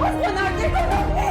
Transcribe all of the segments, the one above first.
कुछ सुना के करोगे।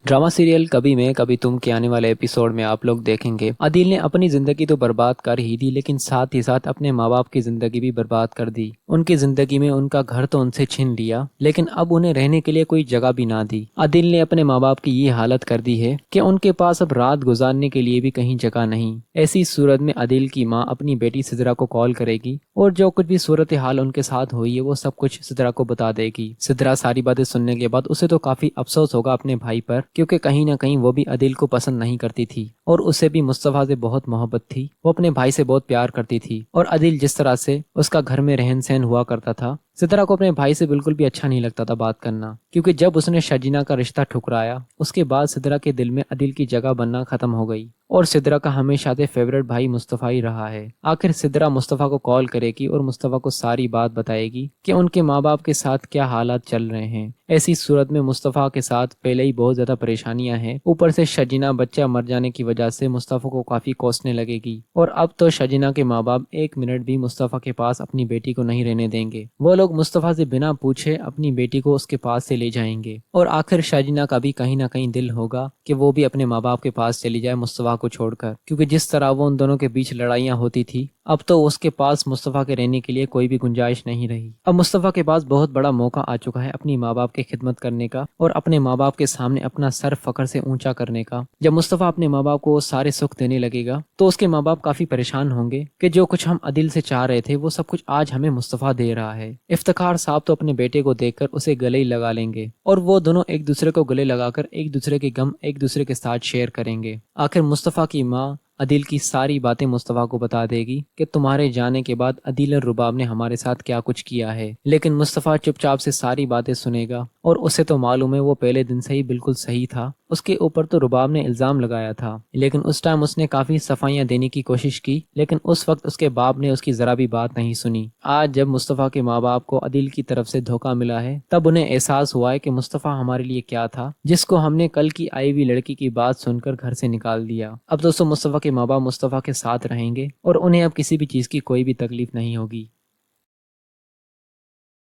ड्रामा सीरियल कभी मैं कभी तुम के आने वाले एपिसोड में आप लोग देखेंगे अदिल ने अपनी जिंदगी तो बर्बाद कर ही दी, लेकिन साथ ही साथ अपने माँ बाप की जिंदगी भी बर्बाद कर दी। उनकी जिंदगी में उनका घर तो उनसे छीन लिया, लेकिन अब उन्हें रहने के लिए कोई जगह भी ना दी। अदिल ने अपने माँ बाप की ये हालत कर दी है कि उनके पास अब रात गुजारने के लिए भी कहीं जगह नहीं। ऐसी सूरत में अदिल की माँ अपनी बेटी सिद्रा को कॉल करेगी और जो कुछ भी सूरत हाल उनके साथ हुई है वो सब कुछ सिद्रा को बता देगी। सिद्रा सारी बातें सुनने के बाद उसे तो काफी अफसोस होगा अपने भाई पर, क्योंकि कहीं ना कहीं वो भी अदिल को पसंद नहीं करती थी और उसे भी मुस्तफा से बहुत मोहब्बत थी। वो अपने भाई से बहुत प्यार करती थी और अदिल जिस तरह से उसका घर में रहन सहन हुआ करता था, सिद्रा को अपने भाई से बिल्कुल भी अच्छा नहीं लगता था बात करना। क्योंकि जब उसने शजीना का रिश्ता ठुकराया उसके बाद सिद्रा के दिल में अदिल की जगह बनना खत्म हो गई और सिद्रा का हमेशा से फेवरेट भाई मुस्तफा ही रहा है। आखिर सिद्रा मुस्तफा को कॉल करेगी और मुस्तफा को सारी बात बताएगी कि उनके माँ बाप के साथ क्या हालात चल रहे हैं। ऐसी सूरत में मुस्तफा के साथ पहले ही बहुत ज्यादा परेशानियां हैं, ऊपर से शजीना बच्चा मर जाने की वजह से मुस्तफा को काफी कोसने लगेगी और अब तो शजीना के माँ बाप एक मिनट भी मुस्तफा के पास अपनी बेटी को नहीं रहने देंगे। वो लोग मुस्तफा से बिना पूछे अपनी बेटी को उसके पास से ले जाएंगे और आखिर शजीना का भी कहीं ना कहीं दिल होगा कि वो भी अपने माँ बाप के पास चली जाए मुस्तफा को छोड़कर, क्योंकि जिस तरह वो उन दोनों के बीच लड़ाइयाँ होती थी अब तो उसके पास मुस्तफा के रहने के लिए कोई भी गुंजाइश नहीं रही। अब मुस्तफा के पास बहुत बड़ा मौका आ चुका है अपनी माँ बाप की खिदमत करने का और अपने माँ बाप के सामने अपना सर फखर से ऊंचा करने का। जब मुस्तफा अपने माँ बाप को सारे सुख देने लगेगा तो उसके माँ बाप काफी परेशान होंगे कि जो कुछ हम अदिल से चाह रहे थे वो सब कुछ आज हमें मुस्तफा दे रहा है। इफ्तिखार साहब तो अपने बेटे को देखकर उसे गले ही लगा लेंगे और वो दोनों एक दूसरे को गले लगाकर एक दूसरे के गम एक दूसरे के साथ शेयर करेंगे। आखिर मुस्तफा की माँ अदिल की सारी बातें मुस्तफा को बता देगी कि तुम्हारे जाने के बाद अदिल और रुबाब ने हमारे साथ क्या कुछ किया है, लेकिन मुस्तफा चुपचाप से सारी बातें सुनेगा और उसे तो मालूम है वो पहले दिन से ही बिल्कुल सही था। उसके ऊपर तो रुबाब ने इल्जाम लगाया था, लेकिन उस टाइम उसने काफी सफाइयां देने की कोशिश की, लेकिन उस वक्त उसके बाप ने उसकी जरा भी बात नहीं सुनी। आज जब मुस्तफा के माँ बाप को अदिल की तरफ से धोखा मिला है तब उन्हें एहसास हुआ है कि मुस्तफा हमारे लिए क्या था, जिसको हमने कल की आई हुई लड़की की बात सुनकर घर से निकाल दिया। अब दोस्तों मुस्तफा के माँ बाप मुस्तफा के साथ रहेंगे और उन्हें अब किसी भी चीज की कोई भी तकलीफ नहीं होगी।